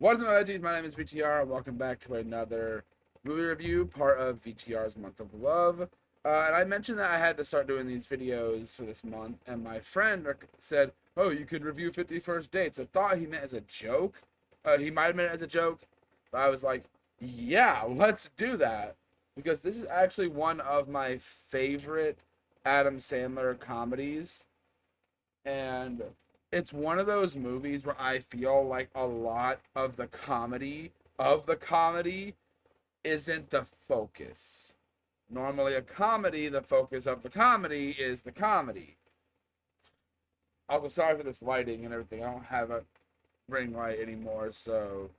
What is up, veggies? My name is VTR. Welcome back to another movie review, part of VTR's Month of Love. And I mentioned that I had to start doing these videos for this month, and my friend said, "Oh, you could review 51st Dates." I thought he meant as a joke. He might have meant it as a joke, but I was like, "Yeah, let's do that," because this is actually one of my favorite Adam Sandler comedies, and it's one of those movies where I feel like a lot of the comedy isn't the focus. Normally a comedy, the focus of the comedy is the comedy. Also, sorry for this lighting and everything. I don't have a ring light anymore, so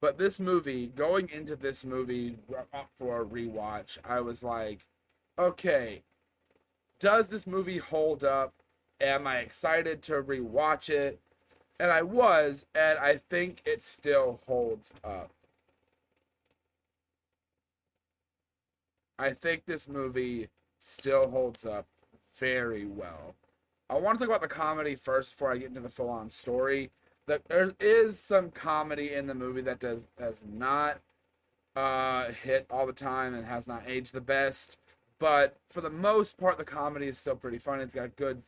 but this movie, going into this movie up for a rewatch, I was like, okay, does this movie hold up? Am I excited to rewatch it? And I was, and I think it still holds up. I think this movie still holds up very well. I want to talk about the comedy first before I get into the full-on story. That there is some comedy in the movie that does not hit all the time and has not aged the best. But for the most part, the comedy is still pretty funny. It's got good,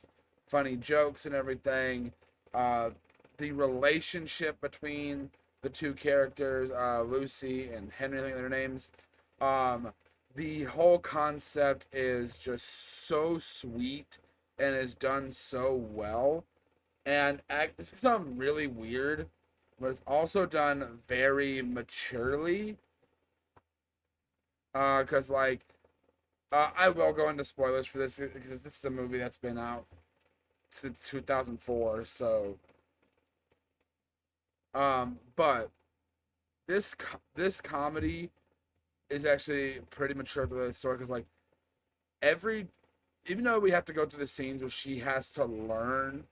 funny jokes and everything. The relationship between the two characters, Lucy and Henry, I think their names. Um, the whole concept is just so sweet and is done so well. And this is something really weird, but it's also done very maturely. Cause I will go into spoilers for this because this is a movie that's been out since 2004. So, but this comedy is actually pretty mature to the story because every even though we have to go through the scenes where she has to learn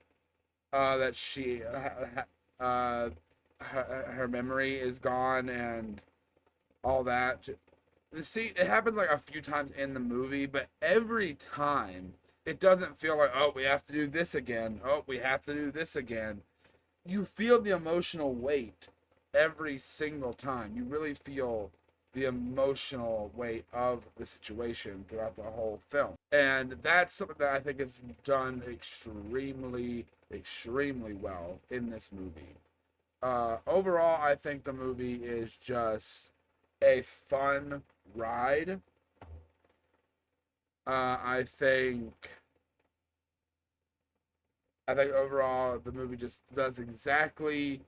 that her memory is gone and all that. It happens like a few times in the movie, but every time it doesn't feel like, oh, we have to do this again. Oh, we have to do this again. You feel the emotional weight every single time. You really feel the emotional weight of the situation throughout the whole film. And that's something that I think is done extremely, extremely well in this movie. Overall, I think the movie is just a fun ride. I think overall the movie just does exactly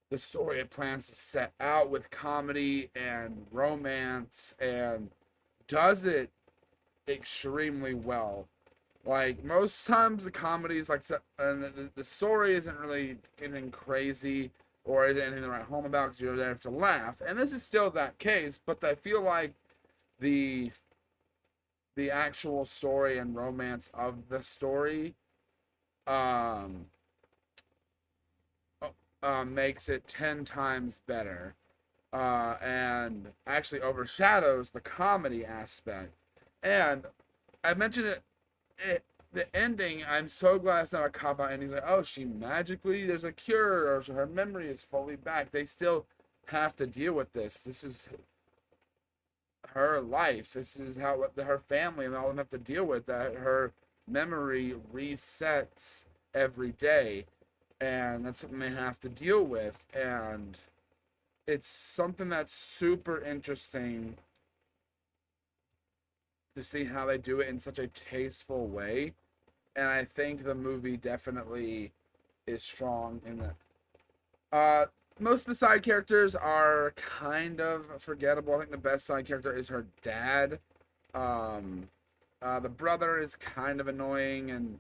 the story it plans to set out with comedy and romance and does it extremely well. Like most times the comedies and the story isn't really anything crazy or isn't anything to write home about because you're there to laugh. And this is still that case, but I feel like the actual story and romance of the story um makes it 10 times better and actually overshadows the comedy aspect. And I mentioned the ending, I'm so glad it's not a cop out ending. It's like, oh, she magically, there's a cure, or her memory is fully back. They still have to deal with this. This is her life. This is how her family and all of them have to deal with that. Her memory resets every day, and that's something they have to deal with. And it's something that's super interesting to see how they do it in such a tasteful way. And I think the movie definitely is strong in that. Most of the side characters are kind of forgettable. I think the best side character is her dad. The brother is kind of annoying, and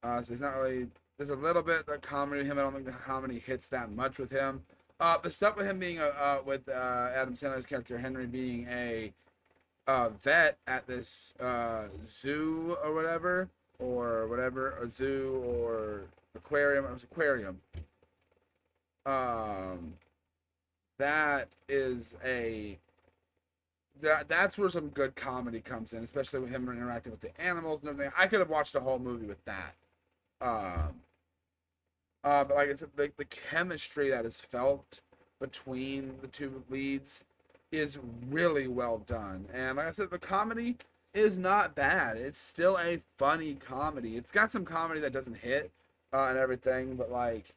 so he's not really. There's a little bit of comedy with him. I don't think the comedy hits that much with him. The stuff with him being with Adam Sandler's character Henry being a vet at this zoo or whatever, a zoo or aquarium. It was aquarium. Um, that is a that's where some good comedy comes in, especially with him interacting with the animals and everything. I could have watched a whole movie with that. Um, but like I said, the chemistry that is felt between the two leads is really well done. And like I said, the comedy is not bad. It's still a funny comedy. It's got some comedy that doesn't hit and everything, but like,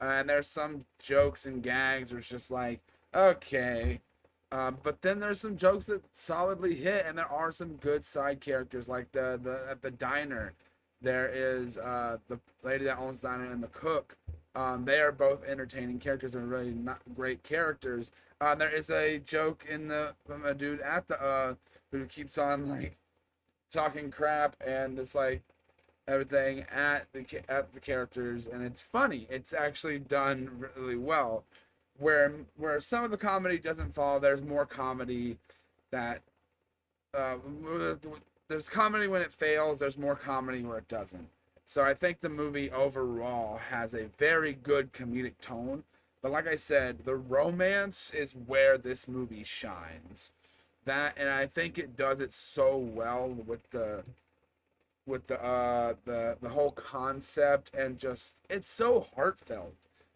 and there's some jokes and gags where it's just like, okay. But then there's some jokes that solidly hit, and there are some good side characters, like the at the diner. There is the lady that owns the diner and the cook. They are both entertaining characters and really not great characters. There is a joke in the from a dude at the who keeps on like talking crap and it's like everything at the characters, and it's funny. It's actually done really well. Where some of the comedy doesn't fall, there's more comedy that uh, there's comedy when it fails. There's more comedy where it doesn't. So I think the movie overall has a very good comedic tone. But like I said, the romance is where this movie shines. And I think it does it so well with the whole concept, and just it's so heartfelt.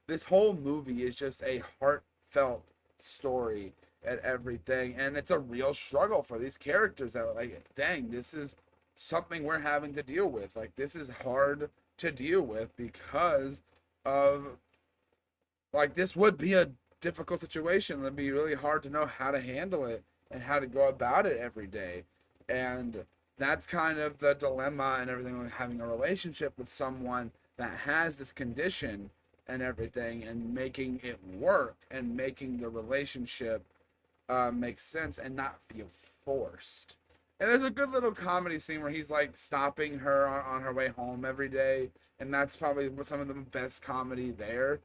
This whole movie is just a heartfelt story and everything, and it's a real struggle for these characters that like, dang, this is something we're having to deal with. Like this is hard to deal with because of like this would be a difficult situation. It'd be really hard to know how to handle it and how to go about it every day. And that's kind of the dilemma and everything with having a relationship with someone that has this condition and everything, and making it work and making the relationship make sense and not feel forced. And there's a good little comedy scene where he's like stopping her on her way home every day, and that's probably some of the best comedy there.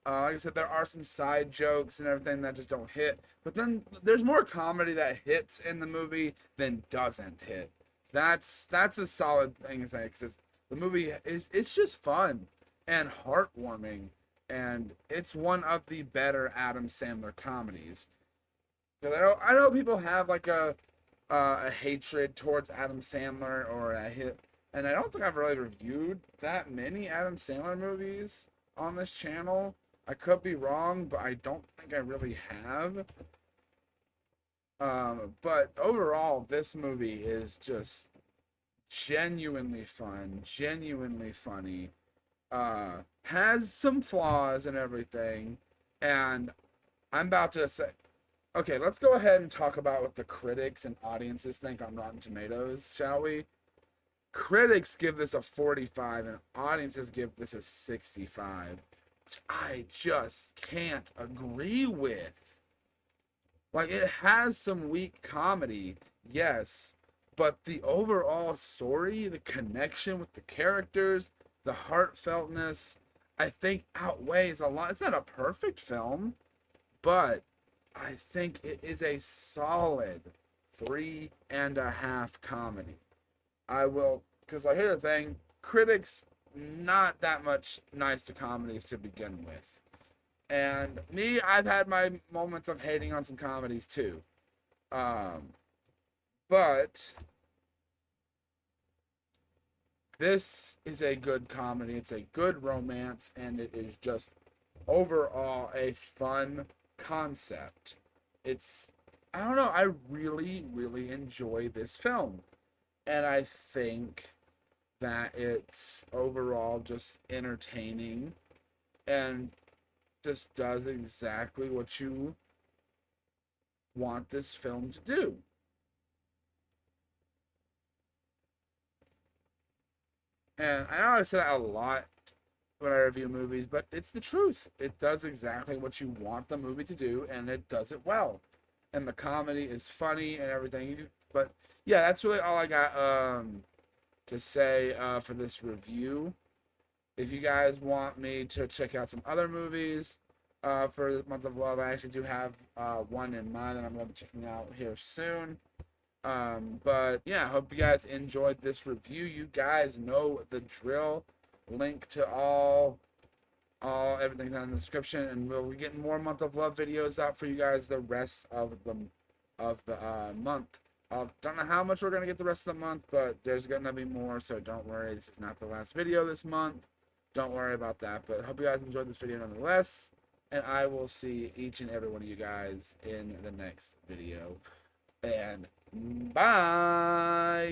Like I said, there are some side jokes and everything that just don't hit, but then there's more comedy that hits in the movie than doesn't hit. That's a solid thing to say, because the movie is it's just fun and heartwarming, and it's one of the better Adam Sandler comedies. Because I know people have like a hatred towards Adam Sandler or a hit, and I don't think I've really reviewed that many Adam Sandler movies on this channel. I could be wrong, but I don't think I really have. But overall, this movie is just genuinely fun, genuinely funny. Has some flaws and everything, and I'm about to say, okay, let's go ahead and talk about what the critics and audiences think on Rotten Tomatoes, shall we? Critics give this a 45, and audiences give this a 65, which I just can't agree with. Like, it has some weak comedy, yes, but the overall story, the connection with the characters, the heartfeltness, I think outweighs a lot. It's not a perfect film, but I think it is a solid 3.5 comedy. I will, because like here's the thing, critics not that much nice to comedies to begin with. And me, I've had my moments of hating on some comedies too. Um, but this is a good comedy. It's a good romance, and it is just overall a fun concept. It's, I don't know, I really, really enjoy this film. And I think that it's overall just entertaining and just does exactly what you want this film to do. And I know I say that a lot when I review movies, but it's the truth. It does exactly what you want the movie to do, and it does it well. And the comedy is funny and everything. But yeah, that's really all I got to say for this review. If you guys want me to check out some other movies for the month of love, I actually do have one in mind that I'm going to be checking out here soon. But yeah, I hope you guys enjoyed this review. You guys know the drill. Link to all everything's down in the description, and we'll be getting more month of love videos out for you guys the rest of the of the month. I don't know how much we're going to get the rest of the month, but there's going to be more, so don't worry. This is not the last video this month. Don't worry about that, but hope you guys enjoyed this video nonetheless, and I will see each and every one of you guys in the next video. And bye!